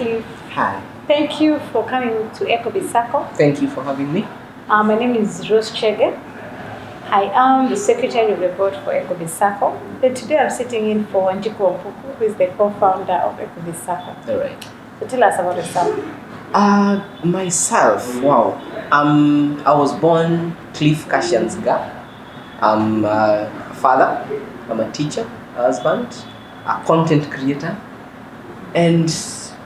Cliff. Hi. Thank you for coming to Ecobiz Sacco. Thank you for having me. My name is Rose Chege. I am the Secretary of the Board for Ecobiz Sacco. And today I'm sitting in for Njiko Mpuku, who is the co-founder of Ecobiz Sacco. All right. So tell us about yourself. Myself, wow. I was born Cliff Kashian's Ghaa. I'm a father, I'm a teacher, a husband, a content creator, and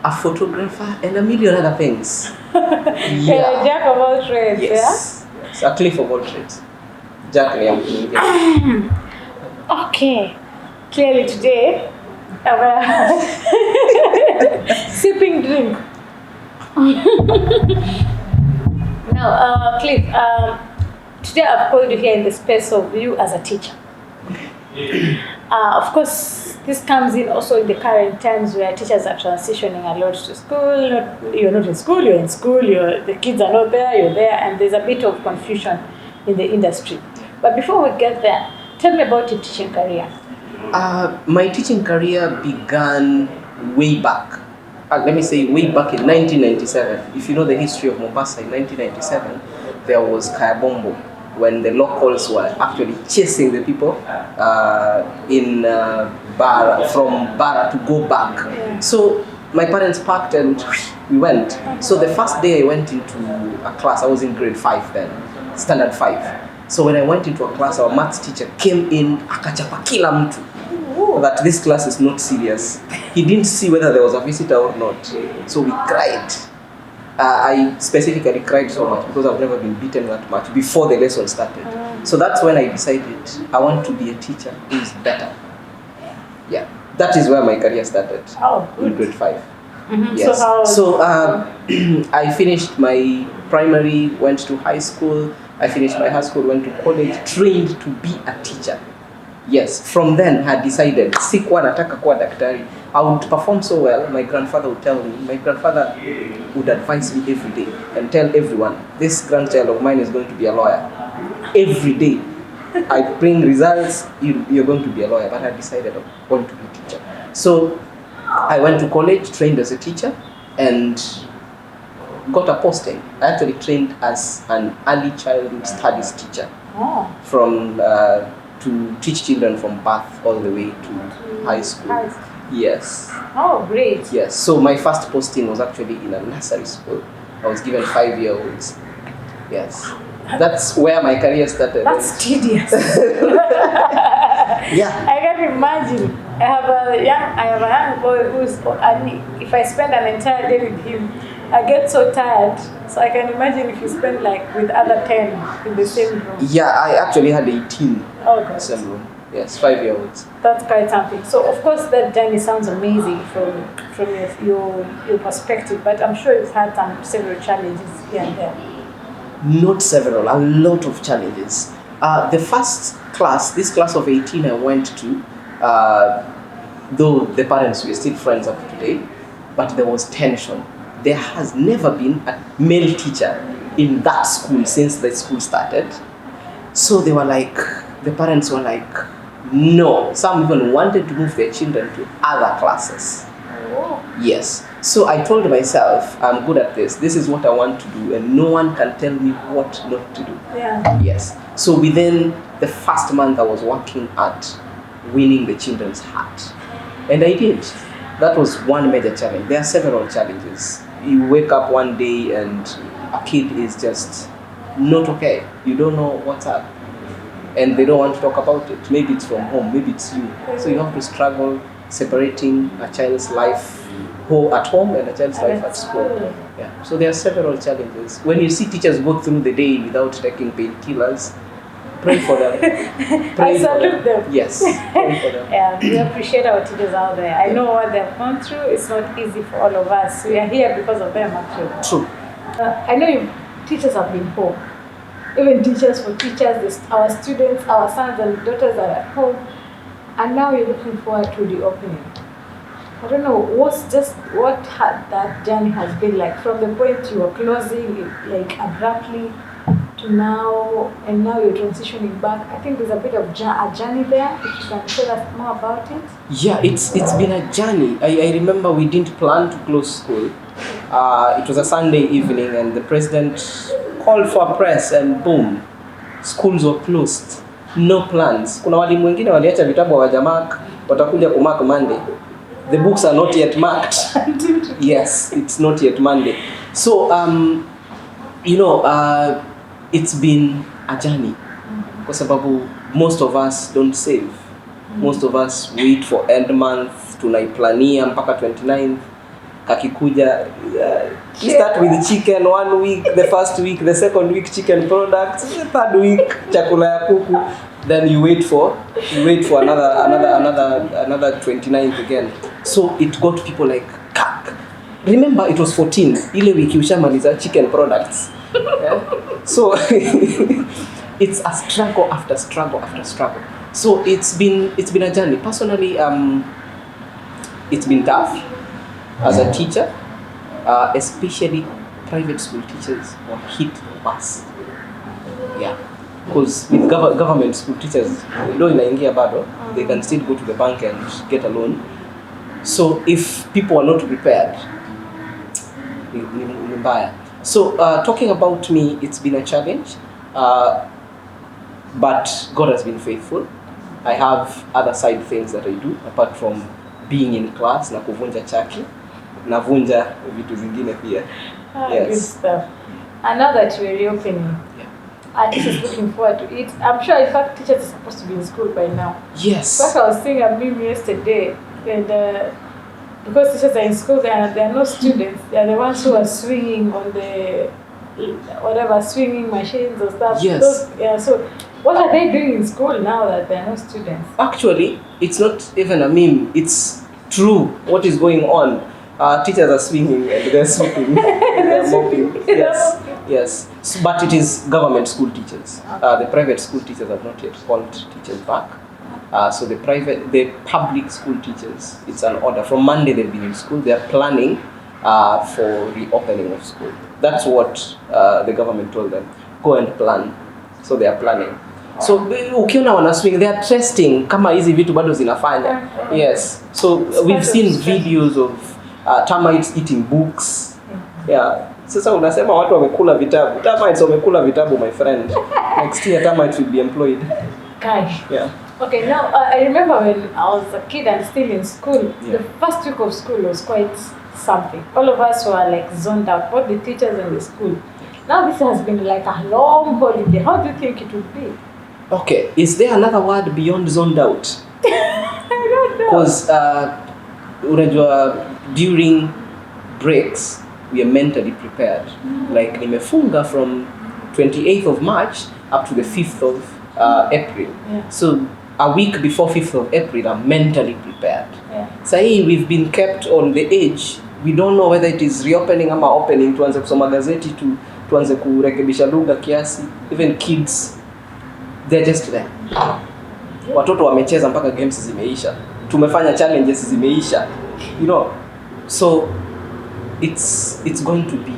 a photographer, and a million other things. Yeah. Jack of all trades, yes. Yeah? Yes, a Cliff of all trades. Jack Okay. Clearly today, we're sipping drink. Now, Cliff, today I've called you here in the space of you as a teacher. Of course, this comes in also in the current times where teachers are transitioning a lot to school. You're not in school, you're in school, the kids are not there, you're there, and there's a bit of confusion in the industry. But before we get there, tell me about your teaching career. My teaching career began way back. Let me say way back in 1997. If you know the history of Mombasa, in 1997, there was Kayabombo, when the locals were actually chasing the people in Bara, from Bara to go back. Yeah. So my parents packed and we went. So the first day I went into a class, I was in grade 5 then, standard 5. So when I went into a class, our maths teacher came in, akachapa kila mtu, that this class is not serious. He didn't see whether there was a visitor or not. So we cried. I specifically cried so much because I've never been beaten that much before the lesson started. So that's when I decided I want to be a teacher who is better. Yeah, that is where my career started. Oh, good. In grade 5. Mm-hmm. Yes. So I finished my primary, went to high school. I finished my high school, went to college, trained to be a teacher. Yes, from then I decided, sikuwa nataka kuwa daktari. I would perform so well, my grandfather would tell me, my grandfather would advise me every day and tell everyone, this grandchild of mine is going to be a lawyer. Every day, I bring results, you're going to be a lawyer, but I decided I want to be a teacher. So I went to college, trained as a teacher, and got a posting. I actually trained as an early childhood studies teacher. From to teach children from birth all the way to high school. Yes. Oh, great. Yes. So my first posting was actually in a nursery school. I was given 5-year-olds. Yes. That's where my career started. That's tedious. Yeah. I can imagine. I have a young boy who's, and if I spend an entire day with him, I get so tired. So I can imagine if you spend like with other 10 in the same room. Yeah, I actually had 18 oh, in the same room. Yes, 5-year-olds. That's quite something. So of course that journey sounds amazing from your perspective, but I'm sure you've had several challenges here and there. Not several, a lot of challenges. The first class, this class of 18 I went to, though the parents were still friends up to today, but there was tension. There has never been a male teacher in that school since the school started. So they were like, the parents were like, no. Some even wanted to move their children to other classes. Oh. Yes. So I told myself, I'm good at this. This is what I want to do, and no one can tell me what not to do. Yeah. Yes. So within the first month, I was working at winning the children's heart. And I did. That was one major challenge. There are several challenges. You wake up one day and a kid is just not okay. You don't know what's up. And they don't want to talk about it. Maybe it's from home, maybe it's you. So you have to struggle separating a child's life at home and a child's life at school. Yeah. So there are several challenges. When you see teachers go through the day without taking painkillers, pray for them. I salute them. Yes, pray for them. Yeah, we appreciate our teachers out there. I know what they've gone through. It's not easy for all of us. We are here because of them, actually. True. I know teachers have been home. Even teachers for teachers, our students, our sons and daughters are at home. And now you're looking forward to the opening. I don't know, what that journey has been like from the point you were closing it like abruptly to now, and now you're transitioning back. I think there's a bit of a journey there. If you can tell us more about it. Yeah, it's been a journey. I remember we didn't plan to close school. It was a Sunday evening and the president called for a press and boom, schools were closed. No plans. Kuna walimu wengine waliacha vitabu hawajamark, watakuja kumark Monday. The books are not yet marked. Yes, it's not yet Monday. So, it's been a journey. Kwa sababu most of us don't save. Most of us wait for end month, tunaiplania mpaka 29th. Kakikuja, you start with chicken 1 week, the first week, the second week chicken products, the third week chakula ya kuku, then you wait for another 29th again. So it got people like, kak. Remember it was 14, ile wiki ushamaliza chicken products. Yeah? So it's a struggle after struggle after struggle. So it's been a journey. Personally, it's been tough as a teacher, especially private school teachers were hit worse. Yeah, because with government school teachers, though inaingia bado, they can still go to the bank and get a loan. So if people are not prepared, ni mbaya. So talking about me, it's been a challenge, but God has been faithful. I have other side things that I do apart from being in class na kuvunja chaki, navunja vitu zingine pia. Yes. Good stuff. And now that we're reopening, teachers looking forward to it. I'm sure, in fact, teachers are supposed to be in school by now. Yes. Like I was seeing a meme yesterday, and because teachers are in school, there are no students. They are the ones who are swinging on the swinging machines or stuff. Yes. So what are they doing in school now that there are no students? Actually, it's not even a meme. It's true. What is going on? Teachers are swinging and they're sweeping. They're mopping. Yes. So, but it is government school teachers. The private school teachers have not yet called teachers back. So the public school teachers, it's an order. From Monday they've been in school. They're planning for reopening of school. That's what the government told them. Go and plan. So they are planning. So ukiona wana swing, they are testing kama hizi vitu bado zinafanya. Yes. So we've seen videos of termites eating books. Yeah. Sasa unasema watu wamekula vitabu. Termites wamekula vitabu, my friend. Next year termites will be employed. Gosh. Yeah. Okay, now I remember when I was a kid and still in school, the first week of school was quite something. All of us were like zoned out, both the teachers and the school. Now this has been like a long holiday. How do you think it would be? Okay, is there another word beyond zoned out? I don't know. Because during breaks, we are mentally prepared. Like nimefunga from 28th of March up to the 5th of April. Yeah. So a week before 5th of April, I'm mentally prepared. Yeah. So we've been kept on the edge. We don't know whether it is reopening ama opening. Tuanze kusoma gazeti, tuanze kurekebisha lugha kiasi. Even kids, they're just there. Watoto wamecheza mpaka games zimeisha. Tumefanya challenges zimeisha. You know, so it's going to be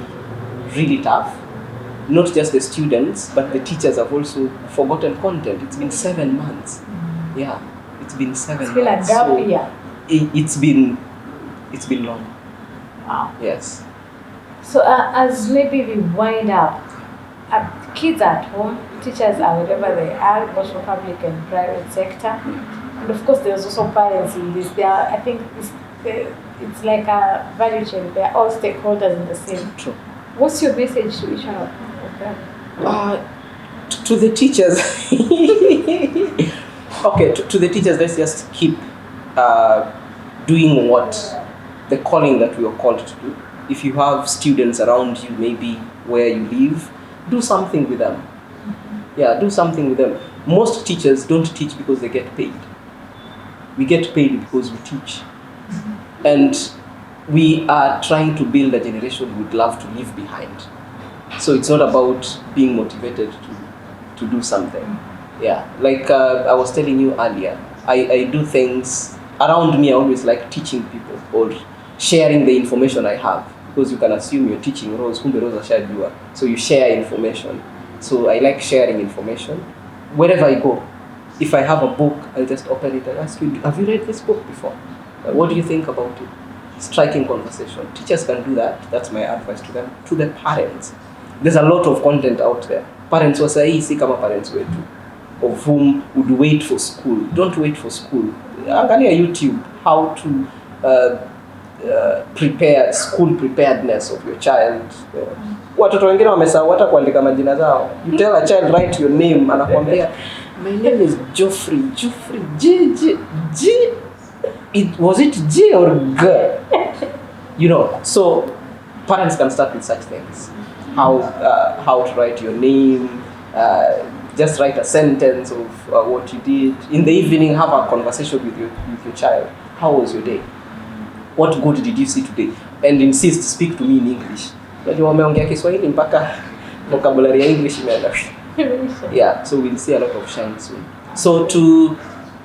really tough. Not just the students, but the teachers have also forgotten content. It's been 7 months. Yeah, it's been 7 months. It's been a gap year. It's been long. Wow. Yes. So as maybe we wind up, kids at home, teachers are wherever they are, both for public and private sector. And of course there's also parents in this. I think it's like a value chain. They're all stakeholders in the same. True. What's your message to each one of them? To the teachers. Okay, to the teachers, let's just keep doing what the calling that we are called to do. If you have students around you, maybe where you live, do something with them. Yeah, do something with them. Most teachers don't teach because they get paid. We get paid because we teach. And we are trying to build a generation we would love to leave behind. So it's not about being motivated to do something. Yeah, like I was telling you earlier, I do things around me. I always like teaching people or sharing the information I have, because you can assume you're teaching Rose, kumbe Rose ashajua. So you share information. So I like sharing information. Wherever I go, if I have a book, I'll just open it and ask you, have you read this book before? What do you think about it? Striking conversation. Teachers can do that. That's my advice to them. To the parents, there's a lot of content out there. Parents wa sahi si kama parents wetu, of whom would wait for school. Don't wait for school. Angalia YouTube how to prepare school preparedness of your child. Watoto wengine wamesahau hata kuandika majina zao. You tell a child write your name, anakuambia my name is Geoffrey. G. Was it G or G? You know, so parents can start with such things. How to write your name, just write a sentence of what you did. In the evening, have a conversation with your child. How was your day? What good did you see today? And insist, speak to me in English. Unajua wameongea Kiswahili mpaka vocabulary ya English imeenda. Yeah, so we'll see a lot of shine soon. So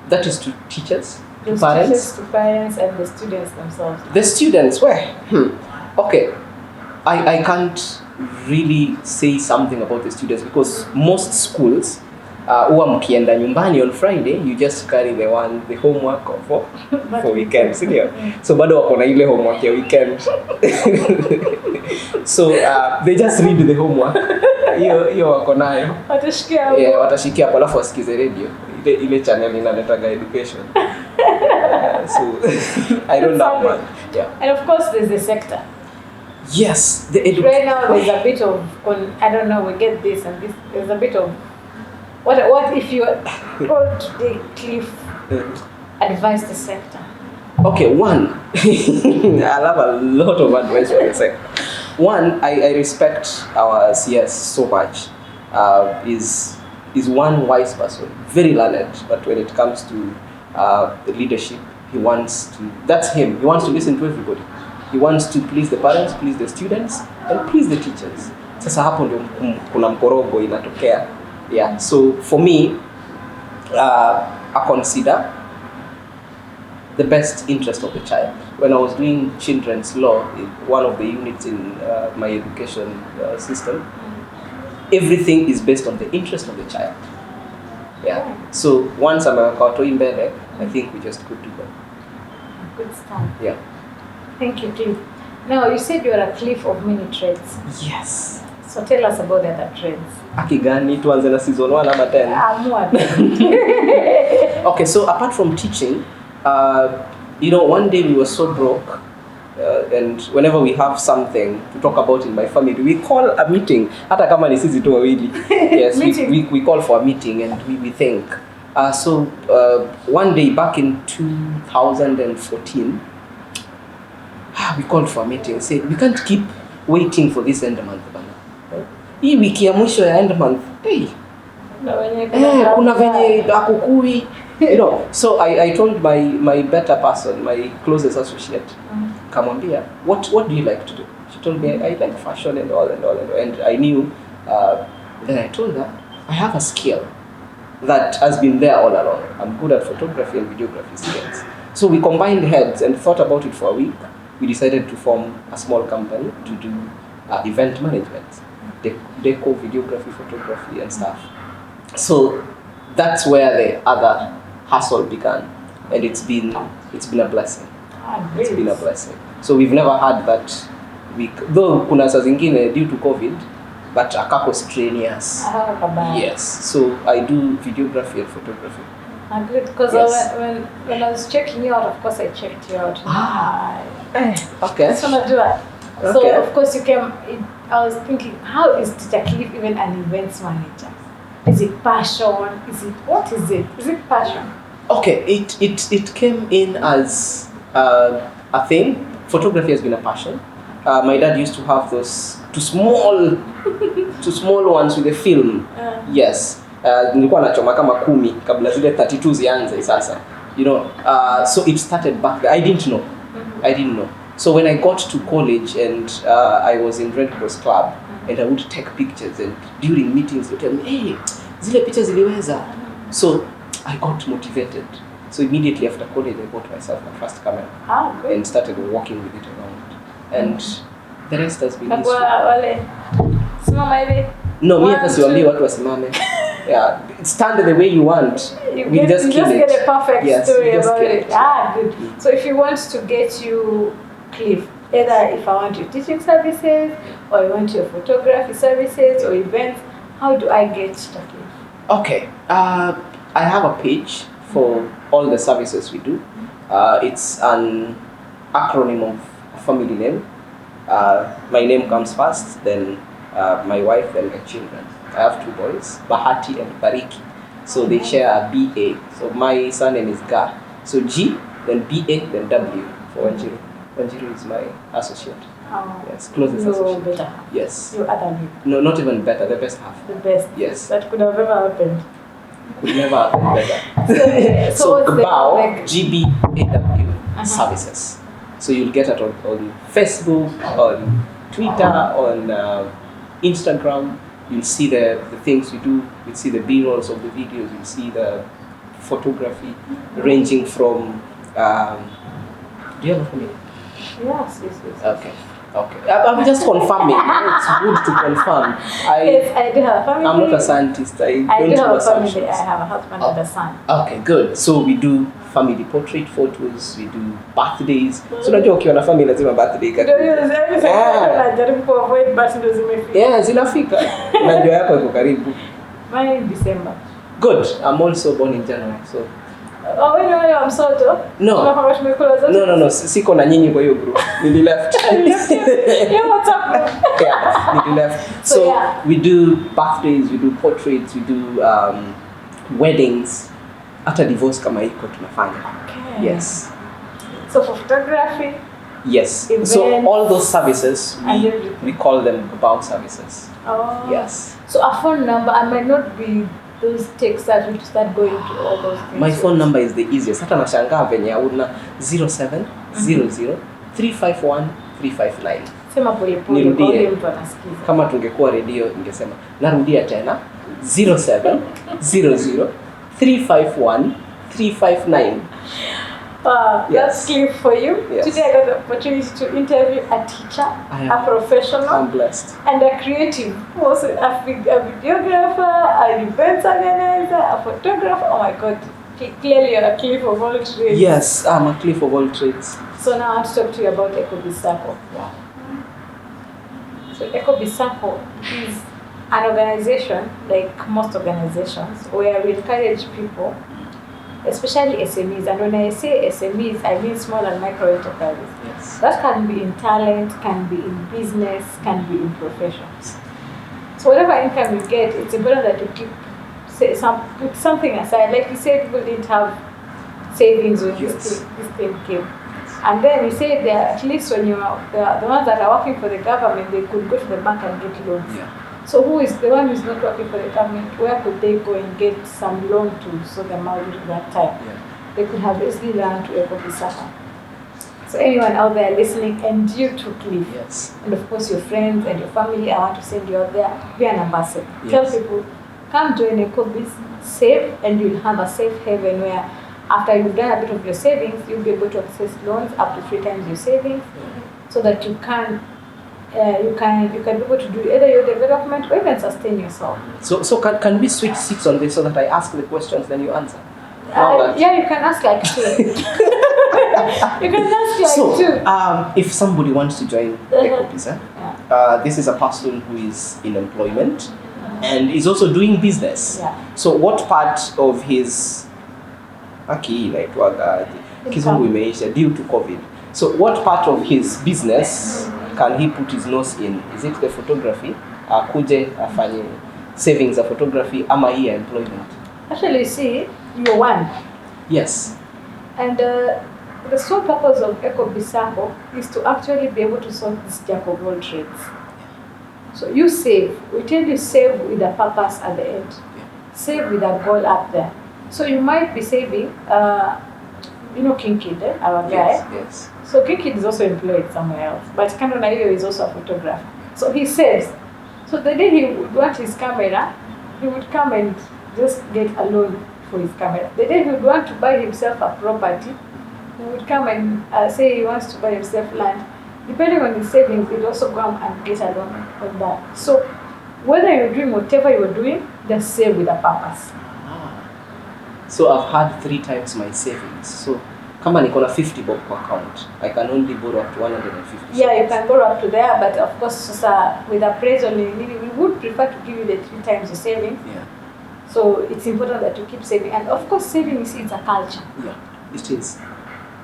that is to teachers, to parents. To parents and the students themselves. The students, okay. I can't really say something about the students because most schools, huwa mkienda nyumbani on Friday, you just carry the homework for weekend, sindio? So bado wako na ile homework ya weekend. So they just read the homework. Hiyo wako nayo. Watashikia hapo. Yeah, watashikia hapo alafu wasikize radio. Ile channel inaletaga education. So I don't know man. Yeah. And of course there's the sector. Yes, right now there's a bit of I don't know, we get this and this. There's a bit of what if you told today, Cliff, advise the sector? Okay, one, I have a lot of advice for the sector. One, I respect our CS so much. Is one wise person, very learned, but when it comes to the leadership, that's him. He wants to listen to everybody. He wants to please the parents, please the students, and please the teachers. Sasa hapo ndio kuna mkorogo inatokea. Yeah, so for me, I consider the best interest of the child. When I was doing children's law, one of the units in my education system, everything is based on the interest of the child. Yeah, so once I'm a mbele, I think we just could do that. Good stuff. Yeah. Thank you, Cliff. Now, you said you're a Cliff of many trades. Yes. So tell us about the other trades. Akigani, tuanze na season 1 ama 10. Okay, so apart from teaching, one day we were so broke, and whenever we have something to talk about in my family, we call a meeting. Hata kama ni sisi tu wawili. Yes, we call for a meeting and we think. So one day back in 2014, we called for a meeting. Said we can't keep waiting for this end month bana. Hii wiki ya mwisho ya end month. Hey. Kuna venye akukui. So I told my better person, my closest associate, kamwambia, what do you like to do? She told me I like fashion and all. And I knew. Then I told her I have a skill that has been there all along. I'm good at photography and videography skills. So we combined heads and thought about it for a week. We decided to form a small company to do event management, deco, videography, photography, and stuff. So that's where the other hustle began, and it's been a blessing. It's been a blessing. So we've never had that week, though kuna saa zingine due to COVID, but a couple strenuous. Yes. So I do videography and photography. Good, because yes. when I was checking you out, of course I checked you out. Okay. Just want to do it. So okay. Of course you came. I was thinking, how is Teacher Cliff even an events manager? Is it passion? What is it? Is it passion? Okay, it came in as a thing. Photography has been a passion. My dad used to have those two small ones with a film. Yes. Nilikuwa nachoma kama 10 kabla zile 32 zianze sasa. So it started back there. I didn't know. So when I got to college and I was in Red Cross Club and I would take pictures, and during meetings they tell me, hey, zile pictures ziliweza. So I got motivated. So immediately after college I bought myself my first camera and started walking with it around. And the rest has been history. No, me One, hata siwaambii two. watu wasimame. Yeah, stand the way you want. You We just kill it. get a perfect Yes, story we just about kill it. Good. So if you want to get you Cliff, either if I want your teaching services, or you want your photography services, or events, how do I get to Cliff? Okay, I have a page for all the services we do. It's an acronym of a family name. My name comes first, then my wife, then my children. I have 2 boys, Bahati and Bariki. So they share a BA. So my surname is Ghaa. So G, then BA, then W for Wanjiru. Wanjiru is my associate. Oh, Yes, closest no associate. better half. Yes. Your other name. No, not even better, the best half. The best. Yes. That could have ever happened. Could never happen better. So what's the GBAW, like- GBAW services. So you'll get it on Facebook, on Twitter, on Instagram. You'll see the things we do. You'll see the B-rolls of the videos. You'll see the photography ranging from. Do you have a family? Yes. Okay. I'm just confirming. It's good to confirm. Yes, I do have a family. I'm not a scientist. I do don't do have a assumptions. family. I have a husband and a son. Okay, good. So we do family portrait photos, we do birthdays. So unajua ukiwa na family lazima birthday Ndio hiyo najaribu kuavoid but ndio zimefika. Yeah, zinafika. Unajua yako iko karibu. Mine in December. Good. I'm also born in January. So wewe wa msoto? No. Tunafanya tumekula zote. No. Siko na nyinyi kwa hiyo group. Nili left. Yeah, what's up? Yeah, nili left. So, So yeah. we do birthdays, we do portraits, we do weddings. Hata divorce kama iko tunafanya. Okay. Yes. So for photography, Yes. Events, So all those services and everything. we call them about services. oh. Yes. So a phone number, I might not be those texts that we start going to all those things. My phone number is the easiest. Hata nashangaa venye hauna 0700 351 359. Sema pole pole Nirudie. kwa yule mtu anasikiza. Kama tungekuwa redio ningesema narudia tena 0700 351 359. That's Yes. clear for you. Yes. Today I got the opportunity to interview a teacher, I am. a professional, I'm blessed. and a creative. Also a videographer, an event organizer, a photographer. Oh my God. Clearly you're a cliff of all trades. Yes, I'm a cliff of all trades. So now I want to talk to you about Ecobiz Sacco. Wow. So Ecobiz Sacco is an organization, like most organizations, where we encourage people, especially SMEs. And when I say SMEs, I mean small and micro enterprises. Yes. That can be in talent, can be in business, can be in professions. So whatever income you get, it's important that you put something aside. Like you said, people didn't have savings when Yes. this thing came. And then you say that at least when the ones that are working for the government, they could go to the bank and get loans. Yeah. So who is the one who's not working for the government? Where could they go and get some loan to sort them out during that time? Yeah. They could have easily learned to Ecobiz Sacco. So anyone out there listening, and you took leave, Yes. and of course your friends and your family, I want to send you out there, be an ambassador. Yes. Tell people, come join Ecobiz, save, and you'll have a safe haven where after you've done a bit of your savings, you'll be able to access loans up to 3 times your savings, so that you can be able to do either your development or even sustain yourself. So can we switch seats on this so that I ask the questions then you answer? Yeah, you can ask like 2. You can ask like So 2. if somebody wants to join Ecobiz, this is a person who is in employment and is also doing business. Yeah. So what part of his kizungu imeisha due to COVID? So what part of his business can he put his nose in? Is it the photography? Akuje afanye savings of photography ama hii ya employment? Actually, you see, you're one. Yes. And the sole purpose of Ecobiz Sacco is to actually be able to solve this jack of all trades. So you save. We tell you save with a purpose at the end. Save with a goal up there. So you might be saving, King Kid, our guy. Yes. So King Kid is also employed somewhere else. But Kando Naiyo is also a photographer. So he saves. So the day he would want his camera, he would come and just get a loan for his camera. The day he would want to buy himself a property, he would come and say he wants to buy himself land. Depending on his savings, he'd also come and get a loan on that. So whether you're doing whatever you're doing, just save with a purpose. So I've had 3 times my savings. So kama niko na 50 bob per account, I can only borrow up to 150. Yeah, you can borrow up to there, but of course, with appraisal, we would prefer to give you the 3 times the savings. Yeah. So it's important that you keep saving, and of course, savings is a culture. Yeah, it is.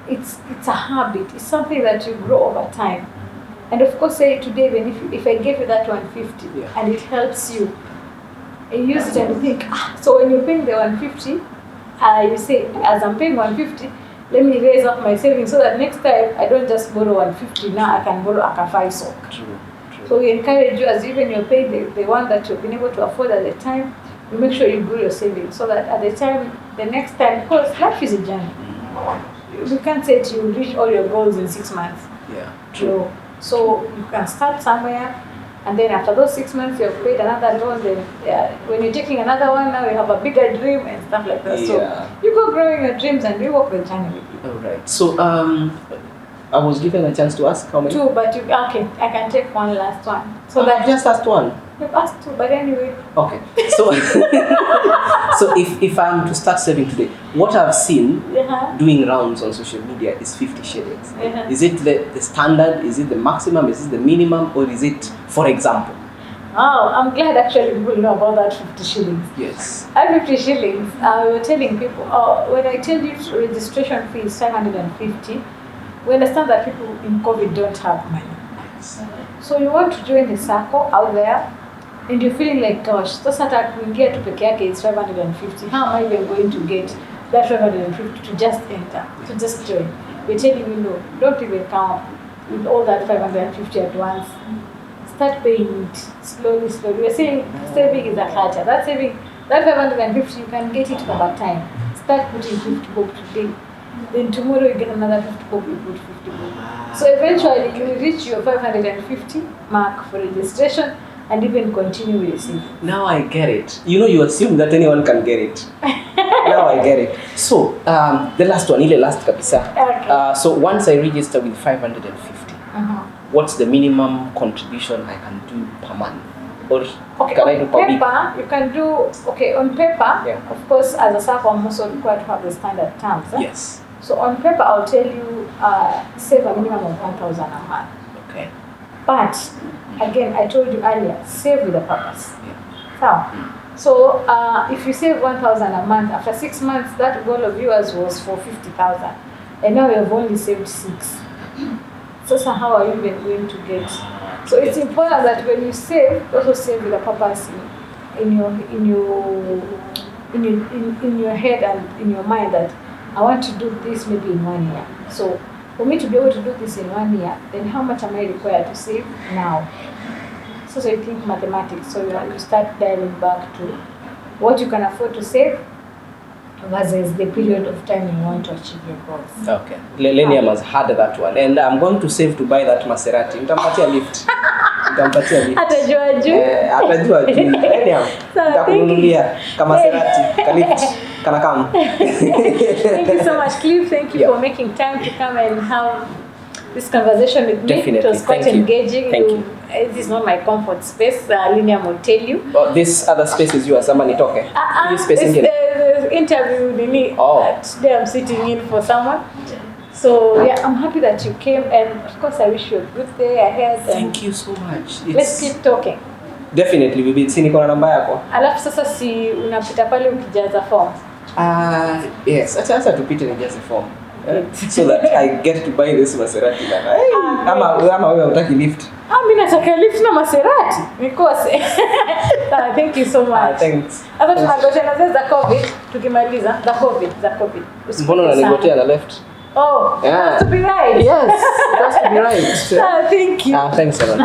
It's a habit. It's something that you grow over time. And of course, say today, when if I give you that 150 and it helps you, you use it and you think, so when you're paying the 150, you say, as I'm paying 150, let me raise up my savings so that next time I don't just borrow 150, now I can borrow a 5 sock. True. So we encourage you, as even you're paying the one that you've been able to afford at the time, you make sure you grow your savings so that at the time, the next time, because life is a journey. You can't say that you reach all your goals in 6 months. Yeah, true. So you can start somewhere, and then after those 6 months, you've paid another loan. Then when you're taking another one, now you have a bigger dream and stuff like that. So you go growing your dreams and we walk the journey with you. All right. So I was given a chance to ask how many? 2, but okay, I can take one last one. So I've just asked one. You've asked 2, but anyway. Okay. So so if I'm to start saving today, what I've seen doing rounds on social media is 50 shillings. Is it the standard? Is it the maximum? Is it the minimum? Or is it, for example? Oh, I'm glad actually people know about that 50 shillings. Yes. At 50 shillings, we were telling people, when I tell you registration fee is 550, we understand that people in COVID don't have money. Yes. So you want to join the Sacco out there, and you're feeling like, gosh, that's not that we get to peke yake, it's 550. How am I even going to get that 550 to just enter, to just join? We're telling you, no, don't even count with all that 550 at once. Start paying it slowly. We're saying saving is a culture. That saving, that 550, you can get it over time. Start putting 50 bob today. Then tomorrow you get another 50 bob, you put 50 bob. So eventually you will reach your 550 mark for registration and even continue with your saving. Now I get it. You assume that anyone can get it. Now I get it. So the last one, ile last kabisa. Okay. So once I register with 550, what's the minimum contribution I can do per month? Or can I do per week? You can do, on paper, of course, as a Sacco, I'm also required to have the standard terms. Yes. So on paper, I'll tell you, save a minimum of 1,000 a month. Okay. But, again, I told you earlier, save with a purpose. Yeah. So if you save 1,000 a month, after 6 months, that goal of yours was for 50,000. And now you have only saved 6. So how are you even going to get? So it's important that when you save, also save with a purpose in your head and in your mind that I want to do this maybe in 1 year. So for me to be able to do this in 1 year, then how much am I required to save now? So you think mathematics. So you start dialing back to what you can afford to save versus the period of time you want to achieve your goals. Okay. Lenium has had that one. And I'm going to save to buy that Maserati. Nitampatia lift. Atajua juu. Atajua juu. Lenium. Nitakununulia kama Maserati, ka lift, kana kam. Thank you so much, Cliff. Thank you for making time to come and have this conversation with me. Definitely. It was quite engaging. Thank you. This is not my comfort space. Liniam will tell you. This other space is yours. Somebody talking. This the interview with me. Today I'm sitting in for someone. So yeah, I'm happy that you came, and of course I wish you a good day ahead. Thank you so much. Let's keep talking. Definitely, we will see niko na namba yako. Alafu sasa si unapita pale ukijaza form. Yes, acha tupite nijaze form. So that I get to buy this Maserati na. Ama wewe utaki lift. Mimi nataka lift na Maserati. Nikose. Thank you so much. Thanks. Hata tunagotea na za COVID tukimaliza za COVID. Mbona unanigotea na left? Oh, yeah. It has to be right. Yes, it has to be right. Thank you. Thanks a lot.